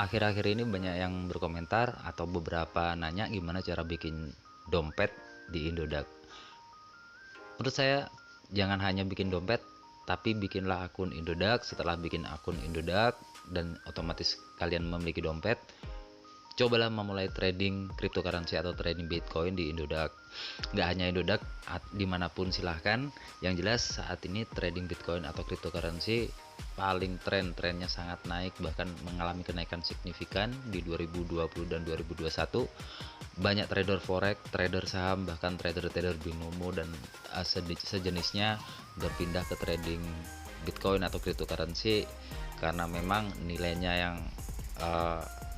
Akhir-akhir ini banyak yang berkomentar atau beberapa nanya gimana cara bikin dompet di Indodax. Menurut saya jangan hanya bikin dompet, tapi bikinlah akun Indodax. Setelah bikin akun Indodax dan otomatis kalian memiliki dompet, cobalah memulai trading cryptocurrency atau trading Bitcoin di Indodax. Nggak hanya Indodax, dimanapun silahkan. Yang jelas saat ini trading Bitcoin atau cryptocurrency paling trennya sangat naik, bahkan mengalami kenaikan signifikan di 2020 dan 2021. Banyak trader forex, trader saham, bahkan trader-trader binomo dan sejenisnya berpindah ke trading Bitcoin atau cryptocurrency karena memang nilainya yang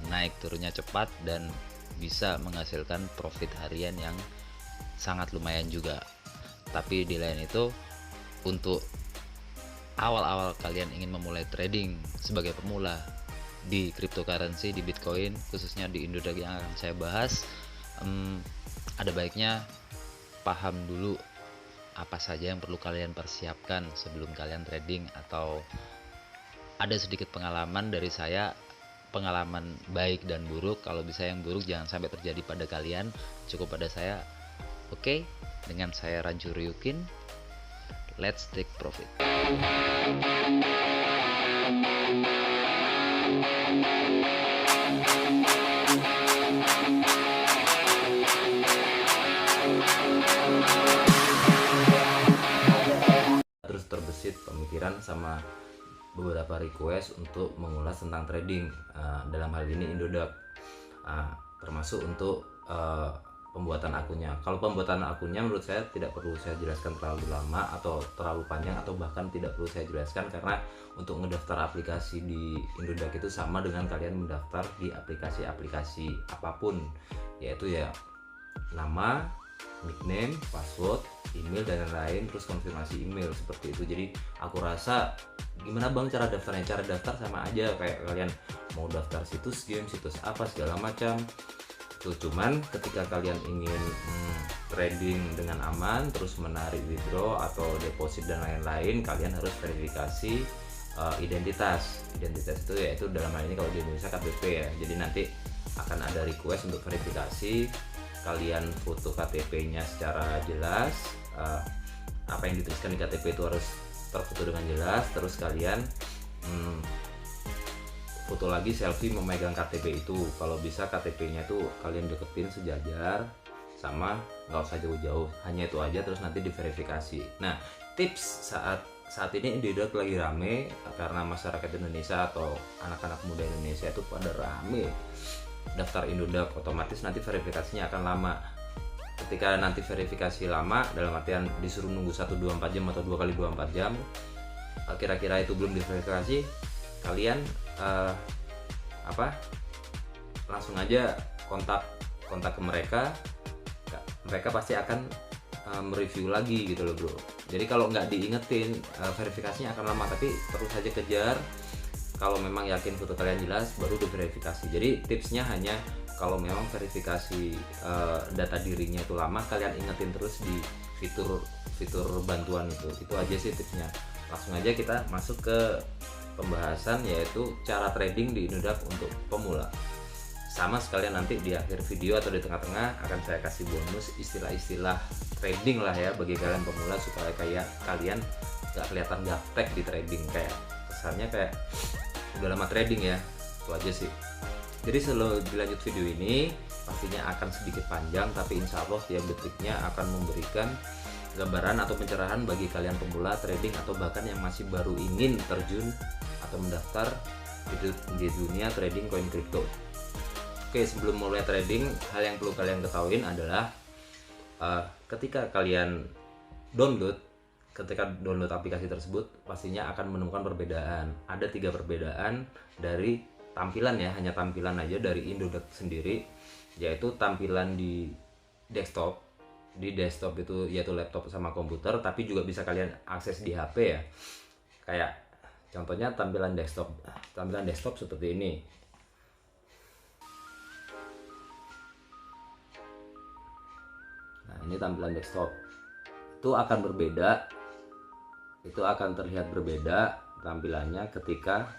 naik turunnya cepat dan bisa menghasilkan profit harian yang sangat lumayan juga. Tapi di lain itu, untuk awal-awal kalian ingin memulai trading sebagai pemula di cryptocurrency, di Bitcoin, khususnya di Indodax yang akan saya bahas, ada baiknya paham dulu apa saja yang perlu kalian persiapkan sebelum kalian trading, atau ada sedikit pengalaman dari saya, pengalaman baik dan buruk. Kalau bisa yang buruk jangan sampai terjadi pada kalian, cukup pada saya. Oke, dengan saya Rancu Ryukin, let's take profit. Terus terbesit pemikiran sama beberapa request untuk mengulas tentang trading, dalam hal ini Indodax, termasuk untuk pembuatan akunnya. Kalau pembuatan akunnya menurut saya tidak perlu saya jelaskan terlalu lama atau terlalu panjang, atau bahkan tidak perlu saya jelaskan, karena untuk mendaftar aplikasi di Indodax itu sama dengan kalian mendaftar di aplikasi-aplikasi apapun, yaitu ya nama, nickname, password, email dan lain-lain, terus konfirmasi email, seperti itu. Jadi aku rasa gimana bang cara daftarnya, cara daftar sama aja kayak kalian mau daftar situs game, situs apa segala macam tuh. Cuman ketika kalian ingin trading dengan aman, terus menarik withdraw atau deposit dan lain-lain, kalian harus verifikasi identitas itu, yaitu dalam hal ini kalau di Indonesia KTP ya. Jadi nanti akan ada request untuk verifikasi, kalian foto KTP-nya secara jelas, apa yang dituliskan di KTP itu harus terfoto dengan jelas, terus kalian foto lagi selfie memegang KTP itu. Kalau bisa KTP-nya tuh kalian deketin sejajar, sama nggak usah jauh-jauh, hanya itu aja, terus nanti diverifikasi. Nah, tips saat ini Indodax lagi rame karena masyarakat Indonesia atau anak-anak muda Indonesia itu pada rame daftar Indodax, otomatis nanti verifikasinya akan lama. Ketika nanti verifikasi lama, dalam artian disuruh nunggu 1-24 jam atau 2x24 jam, kira-kira itu belum diverifikasi, kalian langsung aja kontak ke mereka pasti akan mereview lagi gitu loh bro. Jadi kalau nggak diingetin, verifikasinya akan lama, tapi terus saja kejar. Kalau memang yakin foto kalian jelas, baru diverifikasi. Jadi tipsnya hanya kalau memang verifikasi data dirinya itu lama, kalian ingetin terus di fitur bantuan itu aja sih tipsnya. Langsung aja kita masuk ke pembahasan, yaitu cara trading di Indodax untuk pemula. Sama sekalian nanti di akhir video atau di tengah-tengah akan saya kasih bonus istilah-istilah trading lah ya bagi kalian pemula, supaya kayak kalian gak kelihatan gaptek di trading, kayak kesannya kayak udah lama trading ya. Itu aja sih. Jadi sebelum dilanjut video ini, pastinya akan sedikit panjang, tapi insya Allah tiap detiknya akan memberikan gambaran atau pencerahan bagi kalian pemula trading, atau bahkan yang masih baru ingin terjun atau mendaftar di dunia trading koin kripto. Oke, sebelum mulai trading, hal yang perlu kalian ketahui adalah ketika kalian download aplikasi tersebut, pastinya akan menemukan perbedaan. Ada 3 perbedaan dari tampilan ya, hanya tampilan aja dari Indodax sendiri, yaitu tampilan di desktop. Di desktop itu yaitu laptop sama komputer, tapi juga bisa kalian akses di HP ya. Kayak contohnya tampilan desktop seperti ini. Nah, ini tampilan desktop. Itu akan berbeda. Itu akan terlihat berbeda tampilannya ketika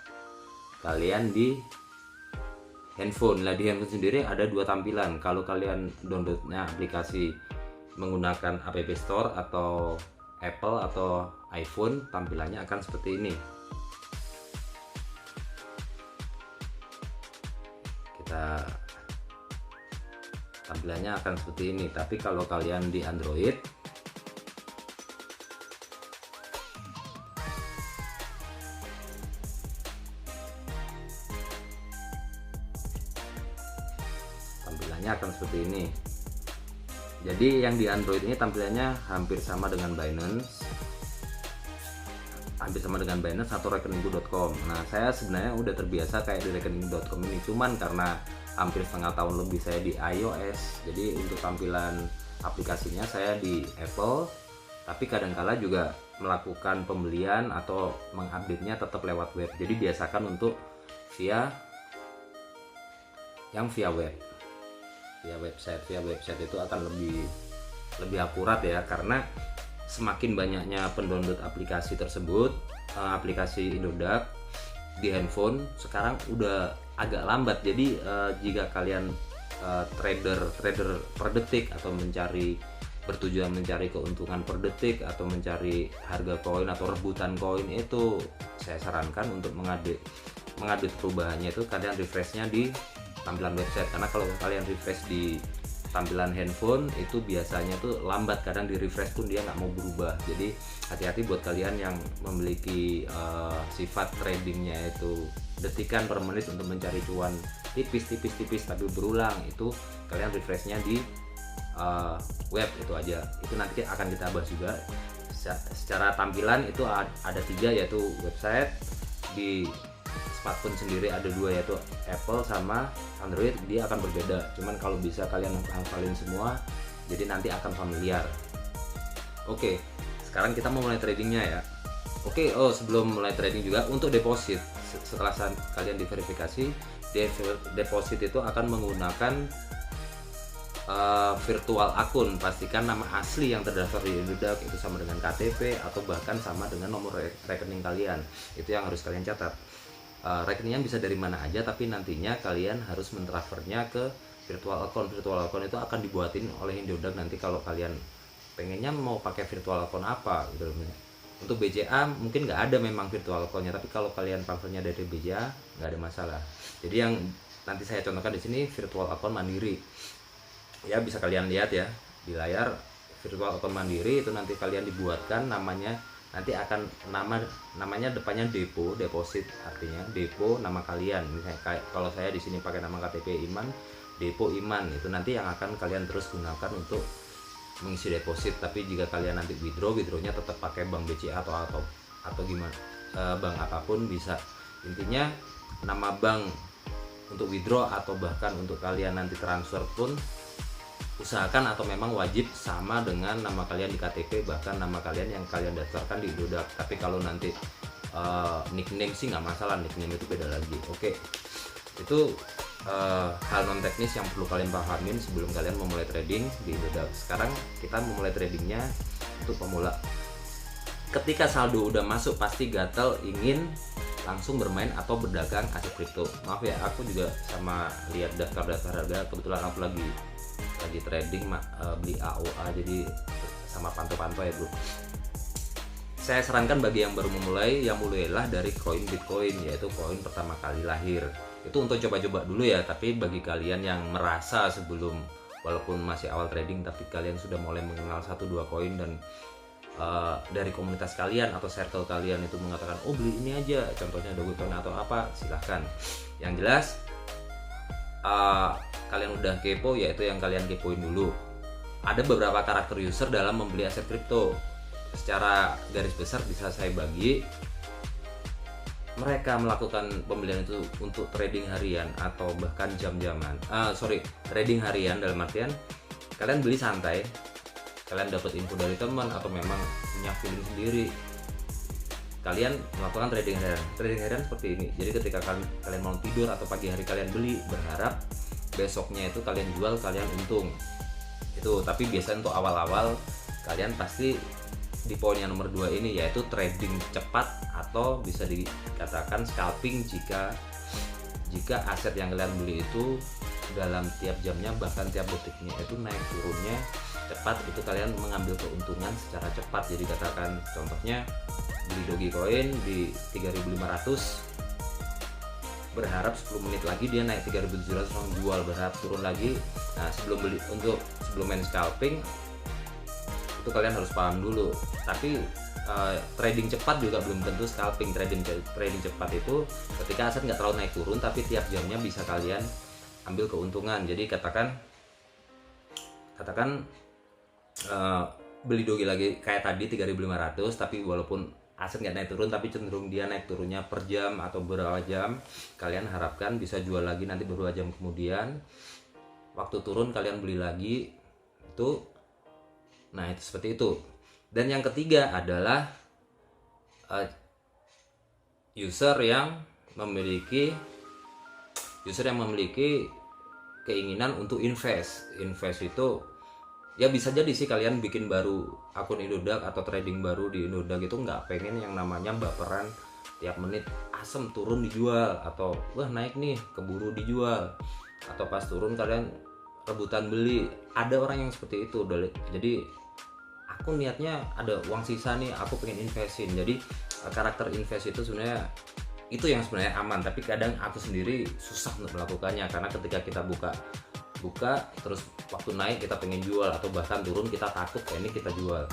kalian di handphone. Nah, di handphone sendiri ada dua tampilan. Kalau kalian downloadnya aplikasi menggunakan App Store atau Apple atau iPhone, tampilannya akan seperti ini. Tampilannya akan seperti ini. Tapi kalau kalian di Android, tampilannya akan seperti ini. Jadi yang di Android ini tampilannya hampir sama dengan Binance, atau rekening.com. Nah, saya sebenarnya udah terbiasa kayak di rekening.com ini, cuman karena hampir setengah tahun lebih saya di iOS, jadi untuk tampilan aplikasinya saya di Apple, tapi kadangkala juga melakukan pembelian atau mengupdate-nya tetap lewat web. Jadi biasakan untuk via web, via website itu akan lebih akurat ya, karena semakin banyaknya pendownload aplikasi tersebut, aplikasi Indodax di handphone sekarang udah agak lambat. Jadi jika kalian trader per detik atau bertujuan mencari keuntungan per detik atau mencari harga koin atau rebutan koin, itu saya sarankan untuk mengupdate perubahannya itu kalian refreshnya di tampilan website. Karena kalau kalian refresh di tampilan handphone itu biasanya tuh lambat, kadang di refresh pun dia nggak mau berubah. Jadi hati-hati buat kalian yang memiliki sifat tradingnya itu detikan per menit untuk mencari cuan tipis tapi berulang, itu kalian refreshnya di web itu aja. Itu nanti akan kita bahas juga. Secara tampilan itu ada 3, yaitu website. Di smartphone sendiri ada 2, yaitu Apple sama Android, dia akan berbeda. Cuman kalau bisa kalian hafalin semua, jadi nanti akan familiar. Oke, sekarang kita mau mulai tradingnya ya. Oke, sebelum mulai trading juga, untuk deposit, setelah kalian diverifikasi, deposit itu akan menggunakan virtual akun. Pastikan nama asli yang terdaftar di Indodax itu sama dengan KTP atau bahkan sama dengan nomor rekening kalian. Itu yang harus kalian catat. Rekeningnya bisa dari mana aja, tapi nantinya kalian harus mentransfernya ke virtual account. Virtual account itu akan dibuatin oleh Indodax nanti kalau kalian pengennya mau pakai virtual account apa gitu. Untuk BCA mungkin nggak ada memang virtual accountnya, tapi kalau kalian transfernya dari BCA nggak ada masalah. Jadi yang nanti saya contohkan di sini virtual account Mandiri. Ya, bisa kalian lihat ya di layar, virtual account Mandiri itu nanti kalian dibuatkan namanya. Nanti akan namanya depannya deposit, artinya depo nama kalian. Misalnya kayak kalau saya di sini pakai nama KTP Iman, depo Iman, itu nanti yang akan kalian terus gunakan untuk mengisi deposit. Tapi jika kalian nanti withdrawnya tetap pakai bank BCA atau gimana, bank apapun bisa. Intinya nama bank untuk withdraw atau bahkan untuk kalian nanti transfer pun usahakan atau memang wajib sama dengan nama kalian di KTP, bahkan nama kalian yang kalian daftarkan di Indodax. Tapi kalau nanti nickname sih nggak masalah, nickname itu beda lagi. Oke, itu hal non teknis yang perlu kalian pahamin sebelum kalian memulai trading di Indodax. Sekarang kita memulai tradingnya untuk pemula. Ketika saldo udah masuk, pasti gatel ingin langsung bermain atau berdagang aset kripto. Maaf ya, aku juga sama lihat daftar harga, kebetulan aku lagi trading beli AOA, jadi sama pantau-pantau ya bro. Saya sarankan bagi yang baru memulai, yang mulailah dari koin Bitcoin, yaitu koin pertama kali lahir. Itu untuk coba-coba dulu ya. Tapi bagi kalian yang merasa sebelum, walaupun masih awal trading, tapi kalian sudah mulai mengenal 1-2 koin dan dari komunitas kalian atau circle kalian itu mengatakan beli ini aja, contohnya Dogecoin atau apa, silahkan. Yang jelas kalian udah kepo, yaitu yang kalian kepoin dulu. Ada beberapa karakter user dalam membeli aset kripto. Secara garis besar bisa saya bagi, mereka melakukan pembelian itu untuk trading harian atau bahkan jam-jaman. Trading harian dalam artian kalian beli santai, kalian dapat info dari teman atau memang punya feeling sendiri, kalian melakukan trading harian. Trading harian seperti ini. Jadi ketika kalian mau tidur atau pagi hari kalian beli, berharap besoknya itu kalian jual, kalian untung. Itu tapi biasanya untuk awal-awal kalian pasti di poin yang nomor 2 ini, yaitu trading cepat atau bisa dikatakan scalping jika jika aset yang kalian beli itu dalam tiap jamnya bahkan tiap detiknya itu naik turunnya cepat, itu kalian mengambil keuntungan secara cepat. Jadi katakan contohnya beli Dogecoin di 3.500, berharap 10 menit lagi dia naik 3.700, langsung jual, berharap turun lagi. Nah, sebelum main scalping itu kalian harus paham dulu. Tapi trading cepat juga belum tentu scalping. Trading cepat itu ketika aset nggak terlalu naik turun tapi tiap jamnya bisa kalian ambil keuntungan. Jadi katakan beli Doge lagi kayak tadi 3.500, tapi walaupun aset nggak naik turun tapi cenderung dia naik turunnya per jam atau beberapa jam, kalian harapkan bisa jual lagi nanti beberapa jam kemudian. Waktu turun kalian beli lagi itu. Nah, itu seperti itu. Dan yang ketiga adalah user yang memiliki keinginan untuk invest itu ya bisa jadi sih kalian bikin baru akun Indodax atau trading baru di Indodax itu nggak pengen yang namanya baperan tiap menit asem turun dijual, atau wah naik nih keburu dijual, atau pas turun kalian rebutan beli. Ada orang yang seperti itu. Jadi aku niatnya ada uang sisa nih, aku pengen investin. Jadi karakter invest itu sebenarnya itu yang sebenarnya aman, tapi kadang aku sendiri susah untuk melakukannya karena ketika kita buka terus waktu naik kita pengen jual, atau bahkan turun kita takut kayak ini kita jual.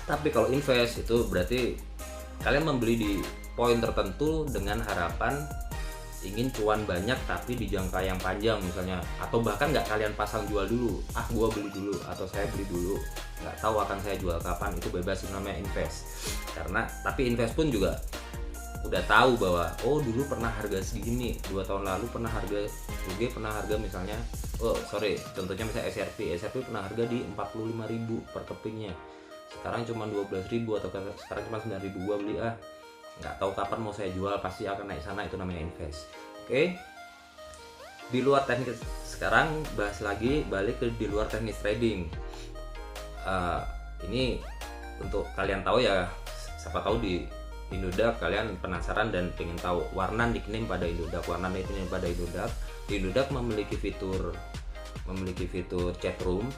Tapi kalau invest itu berarti kalian membeli di poin tertentu dengan harapan ingin cuan banyak tapi di jangka yang panjang misalnya, atau bahkan nggak kalian pasang jual dulu, gua beli dulu atau saya beli dulu, nggak tahu akan saya jual kapan, itu bebas, itu namanya invest. Tapi invest pun juga udah tahu bahwa dulu pernah harga segini, 2 tahun lalu pernah harga Doge pernah harga misalnya contohnya misalnya SRP pernah harga di 45.000 per kepingnya, sekarang cuma 12.000 atau sekarang cuma 9.000, gua beli nggak tahu kapan mau saya jual, pasti akan naik sana, itu namanya invest. Oke. Di luar teknik sekarang balik ke di luar teknik trading. Ini untuk kalian tahu ya, siapa tahu di Indodax kalian penasaran dan pengen tahu warna nickname pada Indodax. Di Indodax memiliki fitur chat room.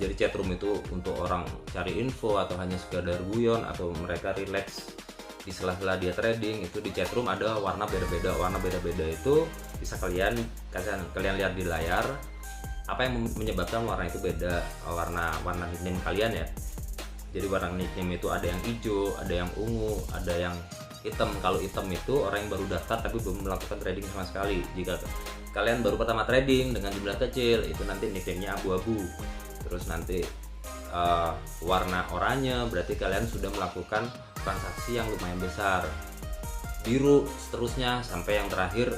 Jadi chat room itu untuk orang cari info atau hanya sekedar guyon atau mereka relax di sela-sela dia trading. Itu di chat room ada warna beda-beda itu bisa kalian lihat di layar apa yang menyebabkan warna itu beda, warna nickname kalian ya. Jadi warna nickname itu ada yang hijau, ada yang ungu, ada yang hitam. Kalau hitam itu orang yang baru daftar tapi belum melakukan trading sama sekali. Jika kalian baru pertama trading dengan jumlah kecil, itu nanti nickname-nya abu-abu. Terus nanti warna oranye berarti kalian sudah melakukan transaksi yang lumayan besar. Biru seterusnya sampai yang terakhir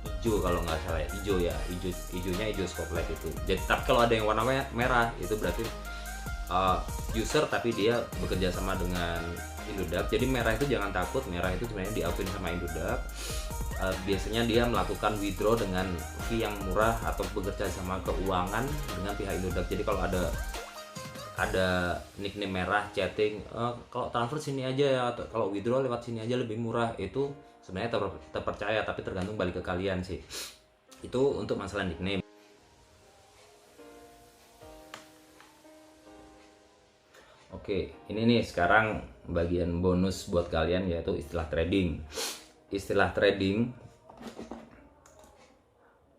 hijau kalau nggak salah ya, hijaunya hijau spotlight itu. Jadi tapi kalau ada yang warna merah itu berarti user tapi dia bekerja sama dengan Indodax. Jadi merah itu jangan takut, merah itu sebenarnya diakuin sama Indodax. Biasanya dia melakukan withdraw dengan fee yang murah atau bekerja sama keuangan dengan pihak Indodax. Jadi kalau ada nickname merah chatting, kalau transfer sini aja ya, atau kalau withdraw lewat sini aja lebih murah, itu sebenarnya terpercaya, tapi tergantung balik ke kalian sih. Itu untuk masalah nickname. Oke, ini nih sekarang bagian bonus buat kalian, yaitu istilah trading. Istilah trading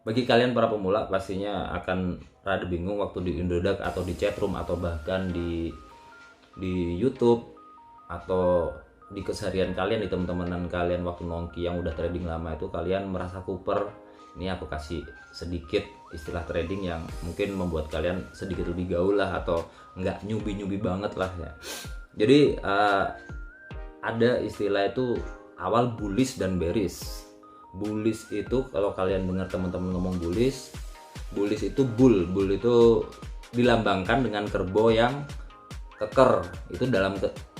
bagi kalian para pemula pastinya akan rada bingung waktu di Indodax atau di chatroom atau bahkan di YouTube atau di keseharian kalian, di teman-temanan kalian waktu nongki yang udah trading lama itu kalian merasa kuper. Ini aku kasih sedikit istilah trading yang mungkin membuat kalian sedikit lebih gaul lah, atau nggak nyubi banget lah ya. Jadi ada istilah itu awal bullish dan bearish. Bullish itu kalau kalian dengar teman-teman ngomong bullish itu bull itu dilambangkan dengan kerbau yang keker.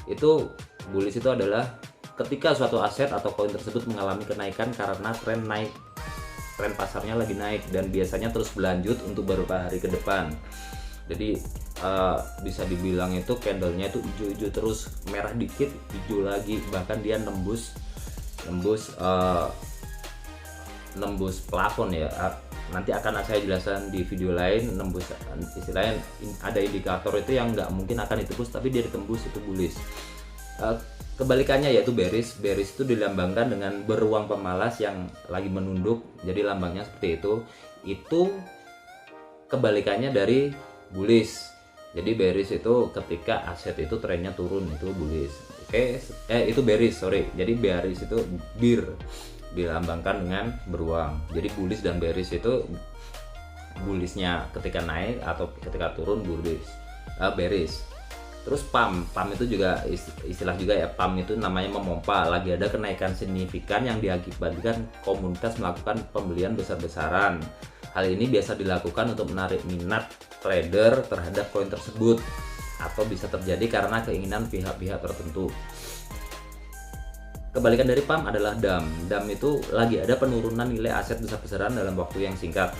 Itu bullish itu adalah ketika suatu aset atau koin tersebut mengalami kenaikan karena tren pasarnya lagi naik dan biasanya terus berlanjut untuk beberapa hari ke depan. Jadi bisa dibilang itu candlenya itu hijau-hijau terus, merah dikit hijau lagi, bahkan dia nembus nembus plafon ya. Nanti akan saya jelaskan di video lain. Nembus istilahnya ada indikator itu yang nggak mungkin akan ditembus tapi dia ditembus, itu bullish. Kebalikannya yaitu bearish. Bearish itu dilambangkan dengan beruang pemalas yang lagi menunduk, jadi lambangnya seperti itu. Itu kebalikannya dari bullish. Jadi bearish itu ketika aset itu trennya turun, itu bullish. Oke, itu bearish, sorry. Jadi bearish itu dilambangkan dengan beruang. Jadi bullish dan bearish itu bullishnya ketika naik atau ketika turun bearish. Terus pump itu juga istilah juga ya. Pump itu namanya memompa, lagi ada kenaikan signifikan yang diakibatkan komunitas melakukan pembelian besar-besaran. Hal ini biasa dilakukan untuk menarik minat trader terhadap koin tersebut, atau bisa terjadi karena keinginan pihak-pihak tertentu. Kebalikan dari pump adalah dump. Dump itu lagi ada penurunan nilai aset besar-besaran dalam waktu yang singkat.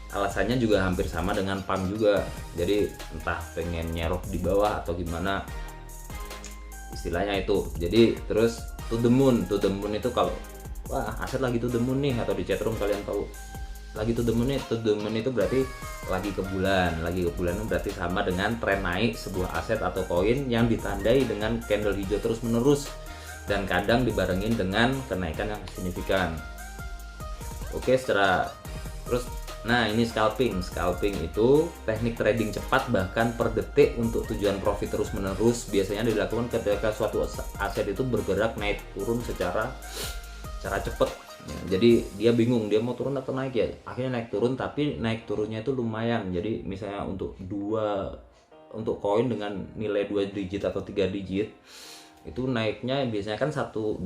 Alasannya juga hampir sama dengan pump juga. Jadi entah pengen nyerok di bawah atau gimana, istilahnya itu. Jadi terus to the moon itu kalau wah aset lagi to the moon nih, atau di chatroom kalian tahu lagi to the moon itu berarti lagi ke bulan itu berarti sama dengan tren naik sebuah aset atau koin yang ditandai dengan candle hijau terus menerus dan kadang dibarengin dengan kenaikan yang signifikan. Oke, terus nah ini scalping itu teknik trading cepat bahkan per detik untuk tujuan profit terus menerus. Biasanya dilakukan ketika suatu aset itu bergerak naik turun secara cepat. Jadi dia bingung dia mau turun atau naik ya, akhirnya naik turun, tapi naik turunnya itu lumayan. Jadi misalnya untuk koin dengan nilai 2 digit atau 3 digit itu naiknya biasanya kan 1 2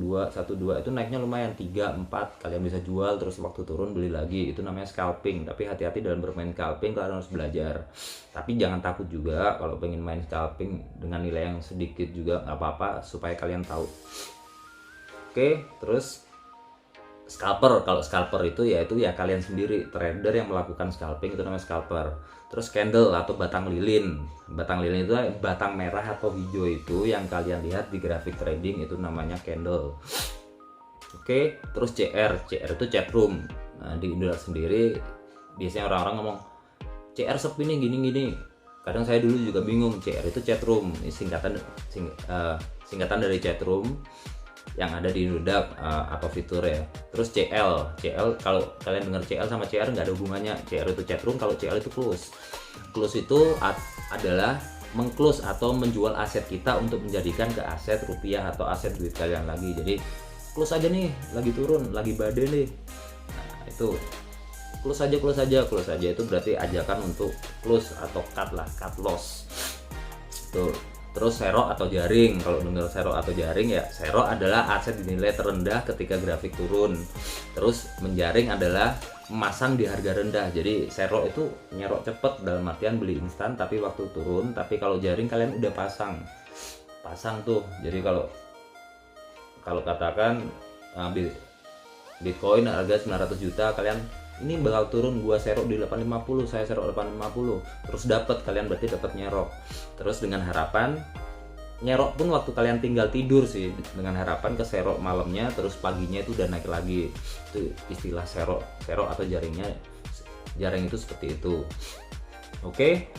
itu naiknya lumayan, 3 4 kalian bisa jual, terus waktu turun beli lagi. Itu namanya scalping. Tapi hati-hati dalam bermain scalping, kalian harus belajar. Tapi jangan takut juga kalau pengen main scalping dengan nilai yang sedikit juga nggak apa-apa, supaya kalian tahu. Oke, terus scalper. Kalau scalper itu yaitu ya kalian sendiri trader yang melakukan scalping, itu namanya scalper. Terus candle atau batang lilin itu batang merah atau hijau itu yang kalian lihat di grafik trading, itu namanya candle. Oke, terus CR itu chatroom. Nah, di Indo sendiri biasanya orang-orang ngomong CR sepi nih gini. Kadang saya dulu juga bingung. CR itu chatroom, singkatan dari chatroom yang ada di Indodax atau fitur ya. Terus CL kalau kalian dengar CL sama CR nggak ada hubungannya. CR itu chatroom, kalau CL itu close itu adalah meng-close atau menjual aset kita untuk menjadikan ke aset rupiah atau aset duit kalian lagi. Jadi close aja nih, lagi turun, lagi badai nih. Nah, itu close aja itu berarti ajakan untuk close atau cut loss. Tuh. Terus serok atau jaring. Kalau dengar serok atau jaring ya, serok adalah aset dinilai terendah ketika grafik turun. Terus menjaring adalah memasang di harga rendah. Jadi serok itu nyerok cepet dalam artian beli instan tapi waktu turun. Tapi kalau jaring kalian udah pasang tuh. Jadi kalau katakan Bitcoin harga 900 juta, kalian ini bakal turun, gua serok di 850, saya serok 850, terus kalian berarti dapat nyerok. Terus dengan harapan nyerok pun waktu kalian tinggal tidur sih, dengan harapan ke serok malamnya, terus paginya itu udah naik lagi. Itu istilah serok atau jaring itu seperti itu. Oke.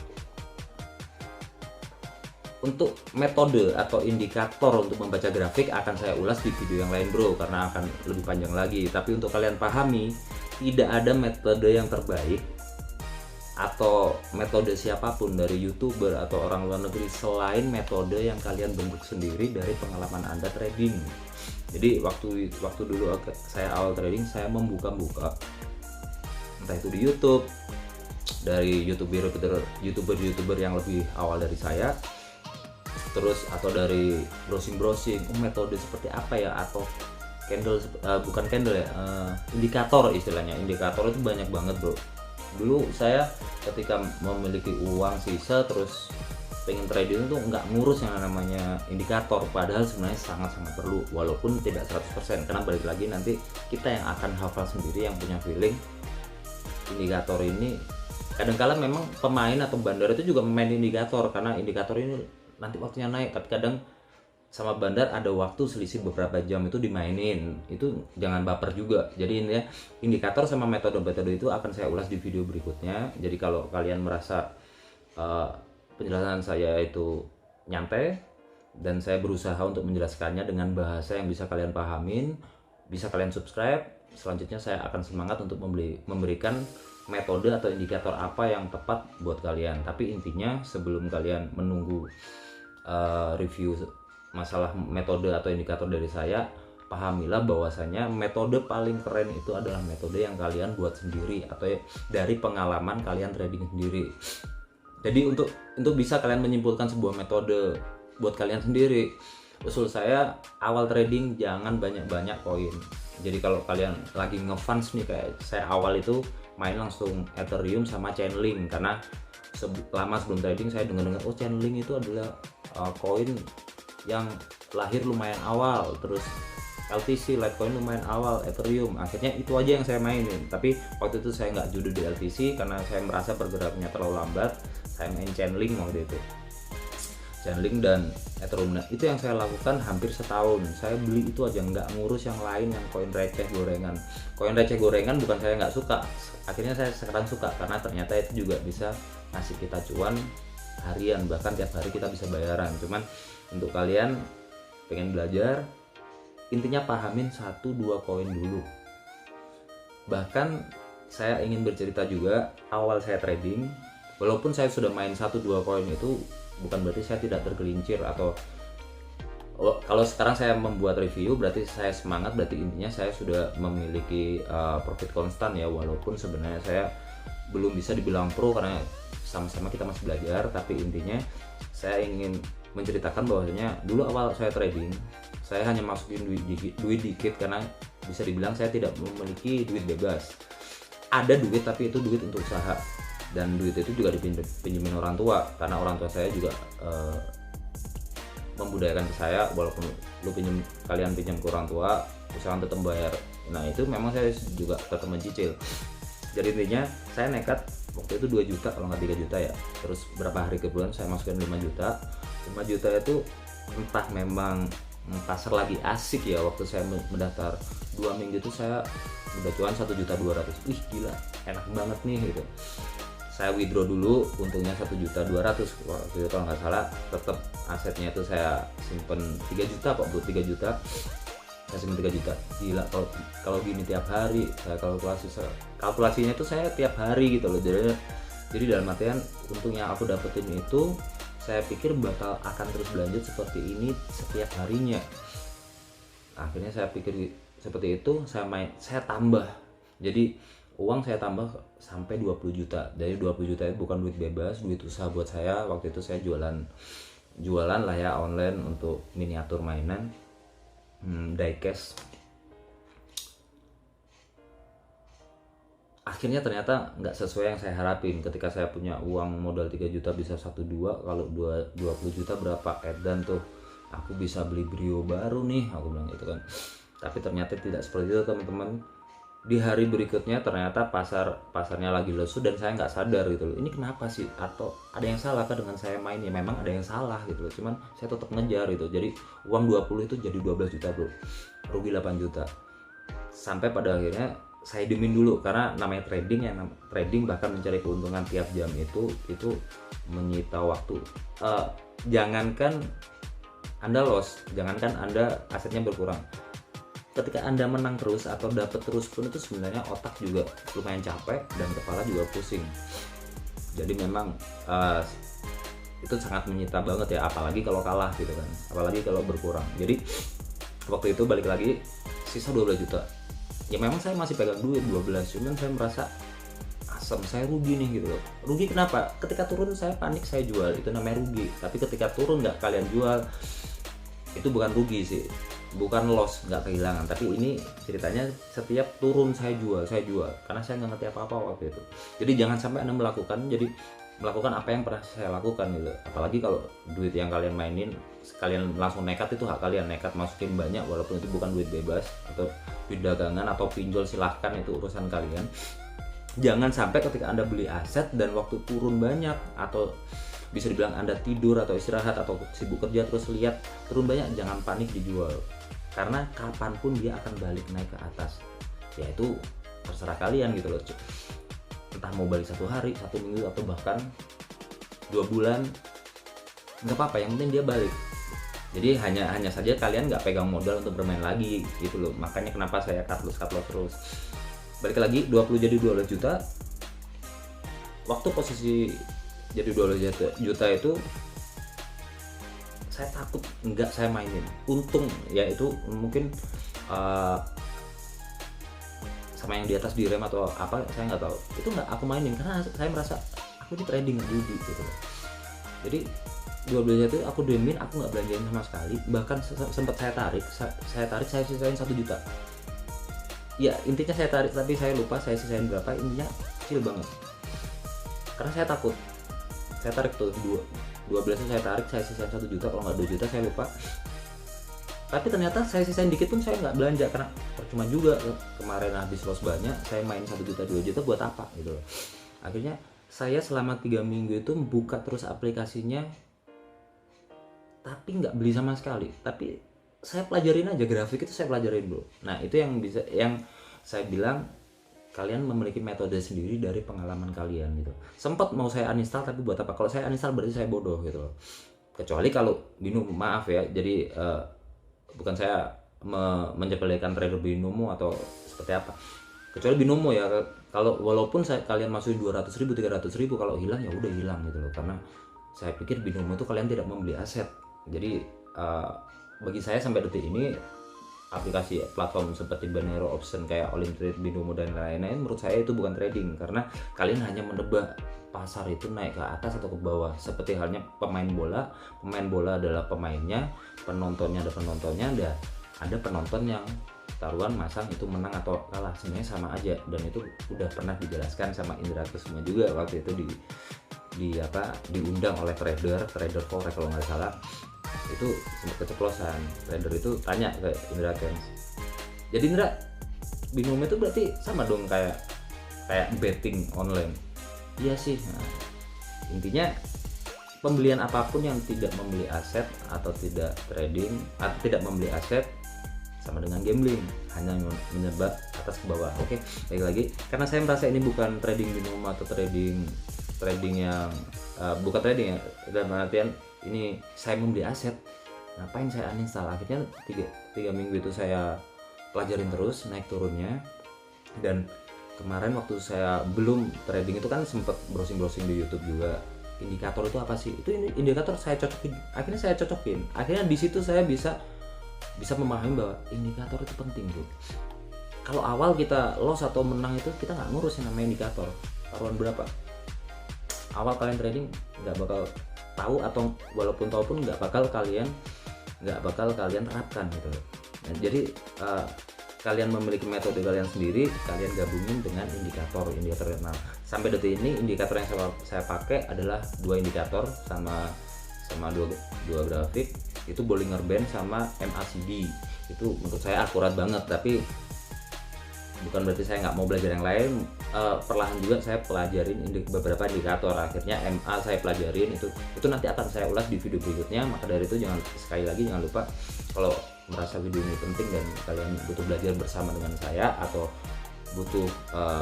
Untuk metode atau indikator untuk membaca grafik akan saya ulas di video yang lain bro, karena akan lebih panjang lagi. Tapi untuk kalian pahami, tidak ada metode yang terbaik atau metode siapapun dari YouTuber atau orang luar negeri selain metode yang kalian bentuk sendiri dari pengalaman Anda trading. Jadi waktu dulu saya awal trading, saya membuka entah itu di YouTube, dari YouTuber yang lebih awal dari saya, terus atau dari browsing metode seperti apa ya, atau bukan candle ya, indikator istilahnya. Indikator itu banyak banget bro. Dulu saya ketika memiliki uang sisa terus pengen trading itu nggak ngurus yang namanya indikator, padahal sebenarnya sangat-sangat perlu, walaupun tidak 100%, karena balik lagi nanti kita yang akan hafal sendiri, yang punya feeling. Indikator ini kadang-kala memang pemain atau bandar itu juga main indikator, karena indikator ini nanti waktunya naik, tapi kadang sama bandar ada waktu selisih beberapa jam itu dimainin, itu jangan baper juga. Jadi ini ya, indikator sama metode-metode itu akan saya ulas di video berikutnya. Jadi kalau kalian merasa penjelasan saya itu nyantai dan saya berusaha untuk menjelaskannya dengan bahasa yang bisa kalian pahamin, bisa kalian subscribe. Selanjutnya saya akan semangat untuk memberikan metode atau indikator apa yang tepat buat kalian. Tapi intinya sebelum kalian menunggu review masalah metode atau indikator dari saya, pahamilah bahwasanya metode paling keren itu adalah metode yang kalian buat sendiri atau dari pengalaman kalian trading sendiri. Jadi untuk bisa kalian menyimpulkan sebuah metode buat kalian sendiri, usul saya awal trading jangan banyak-banyak koin. Jadi kalau kalian lagi ngefans nih, kayak saya awal itu main langsung Ethereum sama Chainlink, karena lama sebelum trading saya dengar oh Chainlink itu adalah koin yang lahir lumayan awal, terus LTC Litecoin lumayan awal, Ethereum, akhirnya itu aja yang saya mainin. Tapi waktu itu saya nggak judo di LTC karena saya merasa bergeraknya terlalu lambat. Saya main Chainlink waktu itu, Chainlink dan Ethereum. Nah, itu yang saya lakukan hampir setahun. Saya beli itu aja, nggak ngurus yang lain, yang koin receh gorengan. Koin receh gorengan bukan saya nggak suka, akhirnya saya sekarang suka karena ternyata itu juga bisa ngasih kita cuan harian, bahkan tiap hari kita bisa bayaran. Cuman untuk kalian pengen belajar, intinya pahamin 1-2 koin dulu. Bahkan saya ingin bercerita juga, awal saya trading, walaupun saya sudah main 1-2 koin itu bukan berarti saya tidak tergelincir, atau kalau sekarang saya membuat review berarti saya semangat, berarti intinya saya sudah memiliki profit konstan ya, walaupun sebenarnya saya belum bisa dibilang pro karena sama-sama kita masih belajar. Tapi intinya saya ingin menceritakan bahwasanya dulu awal saya trading, saya hanya masukin duit dikit karena bisa dibilang saya tidak memiliki duit bebas. Ada duit tapi itu duit untuk usaha, dan duit itu juga dipinjemin orang tua karena orang tua saya juga membudayakan ke saya, walaupun kalian pinjam ke orang tua, usahakan tetap bayar. Nah itu memang saya juga tetap mencicil. Jadi intinya saya nekat waktu itu 2 juta kalau nggak 3 juta ya, terus berapa hari kemudian saya masukin 5 juta. 5 juta itu entah memang pasar lagi asik ya, waktu saya mendaftar 2 minggu itu saya udah cuan 1.200.000. Wih gila, enak banget nih gitu. Saya withdraw dulu, untungnya 1.200.000 waktu itu kalau nggak salah. Tetap asetnya itu saya simpen 3 juta Pak, buat 3 juta saya simpen 3 juta. Gila kalau gini tiap hari saya kalkulasinya itu saya tiap hari gitu loh. Jadi dalam artian untung yang aku dapetin itu saya pikir akan terus berlanjut seperti ini setiap harinya. Akhirnya saya pikir seperti itu, saya tambah. Jadi uang saya tambah sampai 20 juta. Jadi 20 juta itu bukan duit bebas, duit usaha buat saya. Waktu itu saya jualan lah ya online untuk miniatur mainan, diecast. Akhirnya ternyata nggak sesuai yang saya harapin. Ketika saya punya uang modal 3 juta bisa 1-2, kalau 20 juta berapa edan tuh, aku bisa beli Brio baru nih, aku bilang gitu kan. Tapi ternyata tidak seperti itu teman-teman. Di hari berikutnya ternyata pasarnya lagi lesu dan saya nggak sadar gitu loh, ini kenapa sih, atau ada yang salah kah dengan saya main? Ya memang ada yang salah gitu loh, cuman saya tetap ngejar gitu. Jadi uang 20 itu jadi 12 juta bro, rugi 8 juta. Sampai pada akhirnya saya demin dulu, karena namanya trading bahkan mencari keuntungan tiap jam itu menyita waktu. Jangankan Anda loss, jangankan Anda asetnya berkurang, ketika Anda menang terus atau dapat terus pun itu sebenarnya otak juga lumayan capek dan kepala juga pusing. Jadi memang itu sangat menyita banget ya, apalagi kalau kalah gitu kan, apalagi kalau berkurang. Jadi waktu itu balik lagi sisa 12 juta. Ya memang saya masih pegang duit 12, cuman saya merasa asam, saya rugi nih gitu loh. Rugi kenapa? Ketika turun saya panik, saya jual, itu namanya rugi. Tapi ketika turun nggak kalian jual, itu bukan rugi sih, bukan loss, nggak kehilangan. Tapi ini ceritanya setiap turun saya jual karena saya nggak ngerti apa-apa waktu itu. Jadi jangan sampai Anda melakukan apa yang pernah saya lakukan gitu. Apalagi kalau duit yang kalian mainin kalian langsung nekat, itu hak kalian, nekat masukin banyak walaupun itu bukan duit bebas atau duit dagangan atau pinjol, silahkan, itu urusan kalian. Jangan sampai ketika Anda beli aset dan waktu turun banyak atau bisa dibilang Anda tidur atau istirahat atau sibuk kerja terus lihat turun banyak, jangan panik dijual, karena kapanpun dia akan balik naik ke atas. Ya itu terserah kalian gitu loh, entah mau balik 1 hari, 1 minggu, atau bahkan 2 bulan, nggak apa-apa, yang penting dia balik. Jadi hanya saja kalian nggak pegang modal untuk bermain lagi gitu loh. Makanya kenapa saya cut loss terus. Balik lagi, 20 jadi 12 juta. Waktu posisi jadi 12 juta itu saya takut nggak saya mainin. Untung ya itu mungkin sama yang di atas direm atau apa, saya nggak tahu. Itu nggak aku mainin karena saya merasa aku ini trading judi gitu loh. Jadi 12 itu aku diemin, aku nggak belanjain sama sekali. Bahkan sempat saya sisain 1 juta. Ya intinya saya tarik, tapi saya lupa saya sisain berapa. Intinya kecil banget karena saya takut. Saya tarik tuh 12 itu saya tarik, saya sisain 1 juta, kalau nggak 2 juta saya lupa. Tapi ternyata saya sisain dikit pun saya nggak belanja karena percuma juga. Kemarin habis loss banyak, saya main 1 juta 2 juta buat apa gitu loh. Akhirnya saya selama 3 minggu itu buka terus aplikasinya, tapi nggak beli sama sekali. Tapi saya pelajarin aja, grafik itu saya pelajarin bro. Nah itu yang saya bilang, kalian memiliki metode sendiri dari pengalaman kalian gitu. Sempat mau saya uninstall, tapi buat apa? Kalau saya uninstall berarti saya bodoh gitu loh. Kecuali kalau binomo, maaf ya, jadi bukan saya menjepelekan trader binomo atau seperti apa. Kecuali binomo ya, kalau walaupun kalian masukin 200.000 300.000, kalau hilang ya udah hilang gitu loh. Karena saya pikir binomo itu kalian tidak membeli aset. Jadi bagi saya sampai detik ini, aplikasi platform seperti Binary Option kayak All In Trade, Binomo dan lain-lain, menurut saya itu bukan trading, karena kalian hanya menebak pasar itu naik ke atas atau ke bawah. Seperti halnya pemain bola adalah pemainnya, penontonnya ada penontonnya, ada penonton yang taruhan masang itu menang atau kalah, sebenarnya sama aja. Dan itu udah pernah dijelaskan sama Indra Kusuma juga waktu itu diundang oleh trader forex kalau nggak salah. Itu sempat keceplosan, trader itu tanya ke Indra Kens, jadi Indra, binomo itu berarti sama dong kayak betting online? Iya sih. Nah, intinya pembelian apapun yang tidak membeli aset atau tidak trading atau tidak membeli aset sama dengan gambling, hanya menyebar atas ke bawah. Oke, baik lagi, karena saya merasa ini bukan trading binomo atau trading yang bukan trading ya, dalam artian ini saya membeli aset, ngapain saya uninstall. Akhirnya 3 minggu itu saya pelajarin terus naik turunnya. Dan kemarin waktu saya belum trading itu kan sempet browsing di YouTube juga, indikator itu apa sih, itu indikator saya cocokin. Akhirnya di situ saya bisa memahami bahwa indikator itu penting tuh. Kalau awal kita loss atau menang itu kita nggak ngurus yang namanya indikator, taruhan berapa. Awal kalian trading nggak bakal tahu, atau walaupun tahu pun nggak bakal kalian terapkan gitu loh. Nah, jadi kalian memiliki metode kalian sendiri, kalian gabungin dengan indikator. Nah, sampai detik ini indikator yang saya pakai adalah 2 indikator sama 2 grafik, itu Bollinger Band sama MACD. Itu menurut saya akurat banget, tapi bukan berarti saya nggak mau belajar yang lain. Perlahan juga saya pelajarin beberapa indikator. Akhirnya MA saya pelajarin, itu nanti akan saya ulas di video berikutnya. Maka dari itu sekali lagi jangan lupa, kalau merasa video ini penting dan kalian butuh belajar bersama dengan saya atau butuh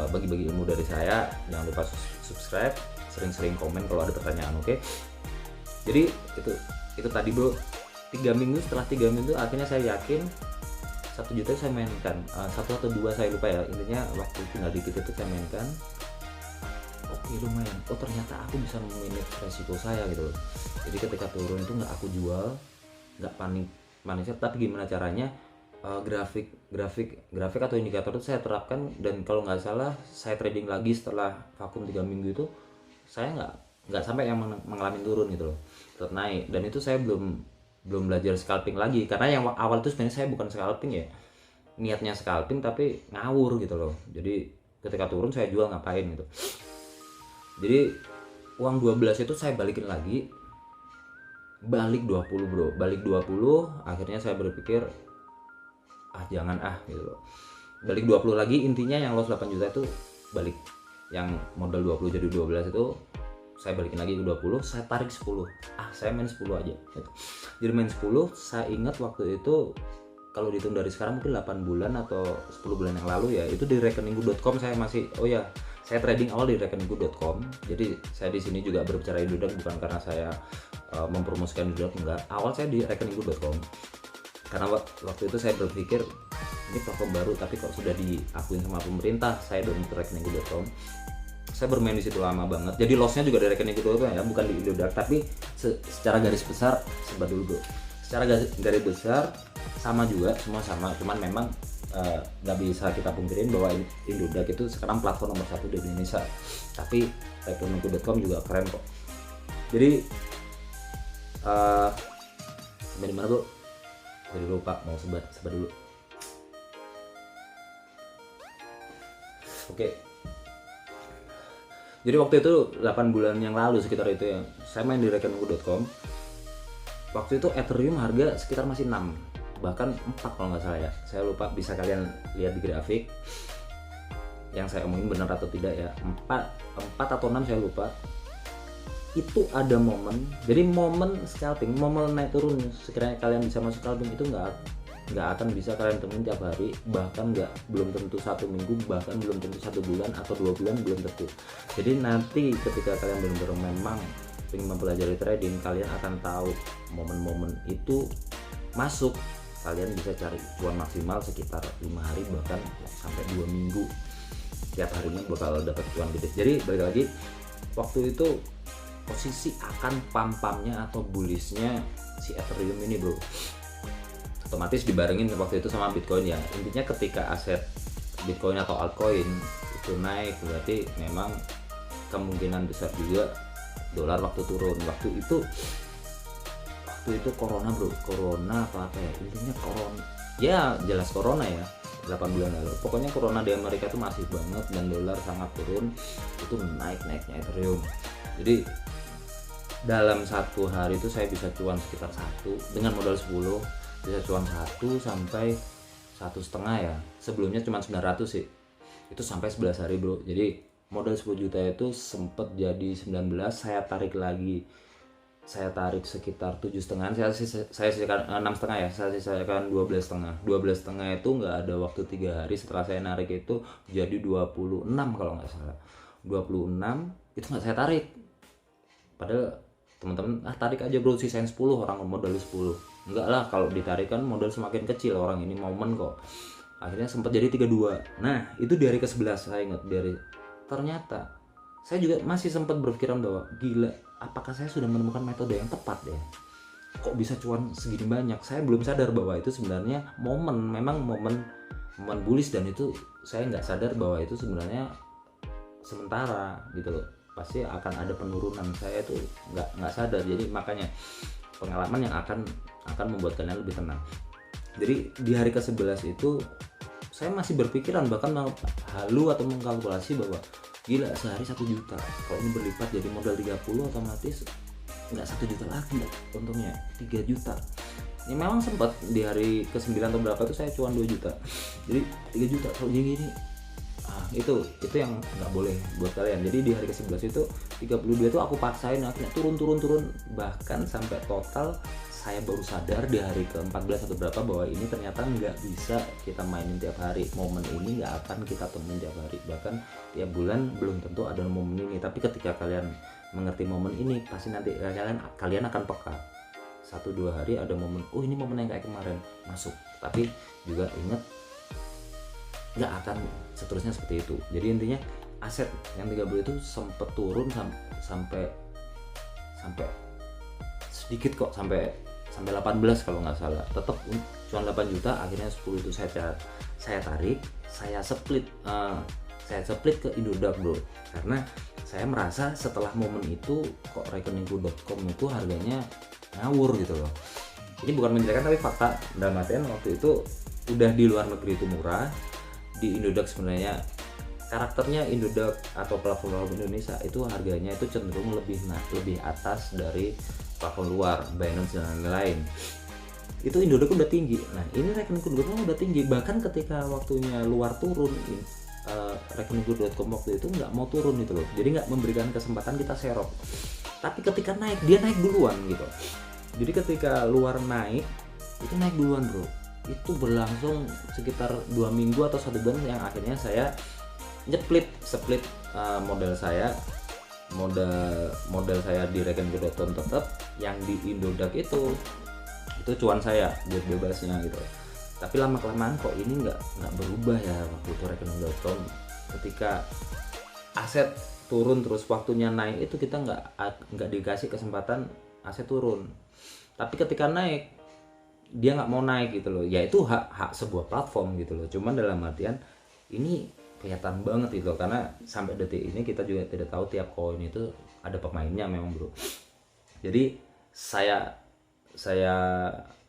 bagi-bagi ilmu dari saya, jangan lupa subscribe, sering-sering komen kalau ada pertanyaan. Oke? Jadi itu tadi bro, 3 minggu, setelah 3 minggu akhirnya saya yakin 1 juta saya mainkan, 1 atau 2 saya lupa ya, intinya waktu tinggal dikit itu saya mainkan. Oke, lumayan, ternyata aku bisa memanage resiko saya gitu loh. Jadi ketika turun itu nggak aku jual, nggak panik, tapi gimana caranya, grafik atau indikator itu saya terapkan. Dan kalau nggak salah saya trading lagi setelah vakum 3 minggu itu, saya nggak sampai yang mengalami turun gitu loh, tetap naik. Dan itu saya belum belajar scalping lagi, karena yang awal itu sebenarnya saya bukan scalping ya, niatnya scalping tapi ngawur gitu loh. Jadi ketika turun saya jual, ngapain gitu. Jadi uang 12 itu saya balikin lagi, balik 20 bro, balik 20. Akhirnya saya berpikir jangan gitu loh, balik 20 lagi. Intinya yang loss 8 juta itu balik, yang modal 20 jadi 12 itu saya balikin lagi ke 20, saya tarik 10. Saya main 10 aja gitu. Jadi main 10, saya ingat waktu itu kalau dihitung dari sekarang mungkin 8 bulan atau 10 bulan yang lalu ya, itu di rekeningku.com saya masih, saya trading awal di rekeningku.com. Jadi saya di sini juga berbicara Indodax bukan karena saya mempromosikan Indodax, enggak. Awal saya di rekeningku.com. Karena waktu itu saya berpikir ini platform baru tapi kok sudah diakuin sama pemerintah, saya download ke rekeningku.com. Saya bermain di situ lama banget. Jadi lossnya juga dari rekeningku.com ya, bukan di Indodax. Tapi secara garis besar sebat dulu bro. Secara garis besar sama juga, semua sama, cuman memang nggak bisa kita pungkirin bahwa Indodax itu sekarang platform nomor 1 di Indonesia. Tapi rekeningku.com juga keren kok. Jadi sampai di mana bro? Jadi lupa, mau sebat dulu. Oke. Jadi waktu itu 8 bulan yang lalu sekitar itu ya, saya main di rekeningku.com. Waktu itu Ethereum harga sekitar masih 6, bahkan 4 kalau nggak salah ya. Saya lupa, bisa kalian lihat di grafik yang saya omongin benar atau tidak ya. 4 atau 6 saya lupa. Itu ada momen, jadi momen scalping, momen naik turun sekiranya kalian bisa masuk scalping itu nggak akan bisa kalian temuin tiap hari, bahkan belum tentu 1 minggu, bahkan belum tentu 1 bulan atau 2 bulan, belum tentu. Jadi nanti ketika kalian benar-benar memang ingin mempelajari trading, kalian akan tahu momen-momen itu masuk. Kalian bisa cari cuan maksimal sekitar 5 hari bahkan sampai 2 minggu, tiap harinya bakal dapat cuan gede. Jadi balik lagi, waktu itu posisi akan pam-pamnya atau bullishnya si Ethereum ini bro, otomatis dibarengin waktu itu sama Bitcoin ya. Intinya ketika aset Bitcoin atau altcoin itu naik, berarti memang kemungkinan besar juga dolar waktu turun. Waktu itu corona bro, corona apa ya, intinya corona ya, jelas corona ya, 8 bulan lalu. Pokoknya corona di Amerika itu masif banget dan dolar sangat turun, itu naiknya Ethereum. Jadi dalam 1 hari itu saya bisa cuan sekitar 1 dengan modal 10, bisa cuan 1 sampai 1,5 ya. Sebelumnya cuma 900 sih, itu sampai 11 hari bro. Jadi modal 10 juta itu sempet jadi 19, saya tarik lagi, saya tarik sekitar 7,5, saya sisakan 6,5 ya, saya sisakan 12,5 itu nggak ada waktu 3 hari setelah saya narik itu jadi 26 kalau nggak salah, 26 itu nggak saya tarik, padahal teman-teman tarik aja bro, sisain 10, orang modal 10. Enggak lah, kalau ditarik kan modal semakin kecil, orang ini momen kok. Akhirnya sempat jadi 32. Nah itu di hari ke-11 saya ingat, ternyata saya juga masih sempat berpikiran bahwa gila, apakah saya sudah menemukan metode yang tepat ya, kok bisa cuan segini banyak. Saya belum sadar bahwa itu sebenarnya memang momen bullish, dan itu saya nggak sadar bahwa itu sebenarnya sementara gitu loh, pasti akan ada penurunan. Saya itu nggak sadar. Jadi makanya pengalaman yang akan membuat kalian lebih tenang. Jadi di hari ke-11 itu saya masih berpikiran, bahkan halu atau mengkalkulasi bahwa gila, sehari 1 juta, kalau ini berlipat jadi modal 30, otomatis nggak 1 juta lagi untungnya 3 juta. Ini memang sempat di hari ke-9 atau berapa itu saya cuan 2 juta, jadi 3 juta kalau gini. Itu yang nggak boleh buat kalian. Jadi di hari ke-11 itu 32 itu aku paksain, akhirnya turun, bahkan sampai total saya baru sadar di hari ke-14 atau berapa bahwa ini ternyata nggak bisa kita mainin tiap hari. Momen ini nggak akan kita temuin tiap hari, bahkan tiap bulan belum tentu ada momen ini. Tapi ketika kalian mengerti momen ini, pasti nanti kalian akan peka. 1-2 hari ada momen, oh ini momen yang kayak kemarin masuk. Tapi juga ingat, nggak akan seterusnya seperti itu. Jadi intinya aset yang 30 itu sempat turun sampai sedikit kok, sampai 18 kalau nggak salah, tetap cuma 8 juta. Akhirnya 10 itu saya tarik, saya split ke Indodax bro, karena saya merasa setelah momen itu kok rekeningku.com itu harganya ngawur gitu loh. Ini bukan menjelekan tapi fakta, dalam artian waktu itu udah di luar negeri itu murah, di Indodax sebenarnya karakternya Indodax atau platform Indonesia itu harganya itu cenderung lebih atas dari platform luar, Binance dan lain-lain. Itu Indodax udah tinggi. Nah ini rekeningku udah tinggi, bahkan ketika waktunya luar turun, rekeningku.com waktu itu nggak mau turun gitu loh, jadi nggak memberikan kesempatan kita serok. Tapi ketika naik, dia naik duluan gitu. Jadi ketika luar naik, itu naik duluan bro. Itu berlangsung sekitar 2 minggu atau 1 bulan, yang akhirnya saya split modal saya di rekeningku.com tetap, yang di Indodax itu cuan saya buat bebasnya gitu. Tapi lama kelamaan kok ini nggak berubah ya waktu itu rekening.com. Ketika aset turun terus waktunya naik, itu kita nggak dikasih kesempatan aset turun. Tapi ketika naik, dia nggak mau naik gitu loh. Ya itu hak sebuah platform gitu loh. Cuman dalam artian ini kelihatan banget gitu loh, karena sampai detik ini kita juga tidak tahu tiap koin itu ada pemainnya memang bro. Jadi saya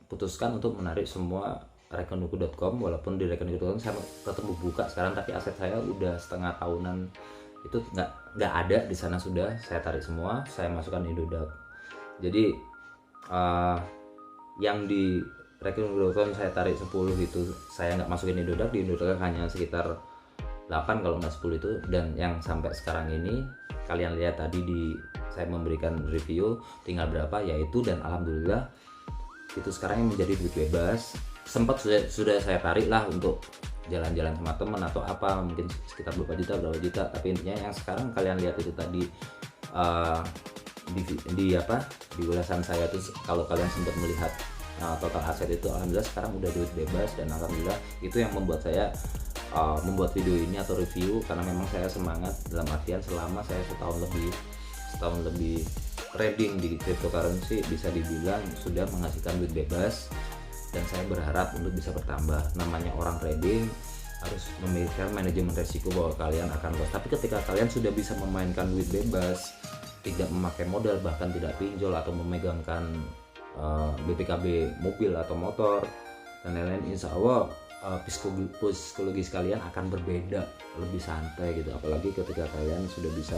putuskan untuk menarik semua rekeningku.com, walaupun di rekeningku.com saya tetap buka sekarang, tapi aset saya udah setengah tahunan itu nggak ada di sana, sudah saya tarik semua, saya masukkan Indodax. Jadi yang di rekeningku.com saya tarik 10 itu saya nggak masukin Indodax, di Indodax hanya sekitar 8 kalau nggak 10 itu. Dan yang sampai sekarang ini kalian lihat tadi saya memberikan review tinggal berapa yaitu, dan alhamdulillah itu sekarang yang menjadi duit bebas. Sempat sudah saya tarik lah untuk jalan-jalan sama teman atau apa, mungkin sekitar berapa juta, tapi intinya yang sekarang kalian lihat itu tadi di ulasan saya tuh, kalau kalian sempat melihat total aset itu, alhamdulillah sekarang udah duit bebas. Dan alhamdulillah itu yang membuat saya membuat video ini atau review, karena memang saya semangat dalam artian selama saya setahun lebih trading di cryptocurrency, bisa dibilang sudah menghasilkan duit bebas, dan saya berharap untuk bisa bertambah. Namanya orang trading harus memikirkan manajemen resiko bahwa kalian akan loss. Tapi ketika kalian sudah bisa memainkan duit bebas, tidak memakai modal, bahkan tidak pinjol atau memegangkan BPKB mobil atau motor dan lain-lain, insya Allah psikologis kalian akan berbeda, lebih santai gitu. Apalagi ketika kalian sudah bisa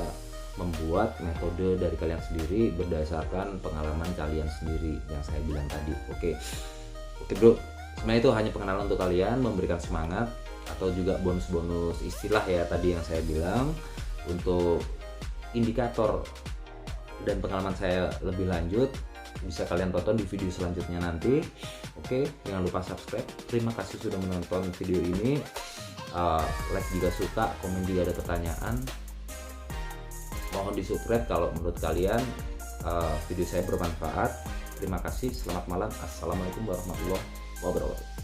membuat metode dari kalian sendiri berdasarkan pengalaman kalian sendiri yang saya bilang tadi. Oke bro, sebenarnya itu hanya pengenalan untuk kalian, memberikan semangat atau juga bonus-bonus istilah ya tadi yang saya bilang, untuk indikator dan pengalaman saya lebih lanjut bisa kalian tonton di video selanjutnya nanti. Oke, jangan lupa subscribe. Terima kasih sudah menonton video ini. Like jika suka, komen jika ada pertanyaan. Mohon di subscribe kalau menurut kalian video saya bermanfaat. Terima kasih, selamat malam. Assalamualaikum warahmatullahi wabarakatuh.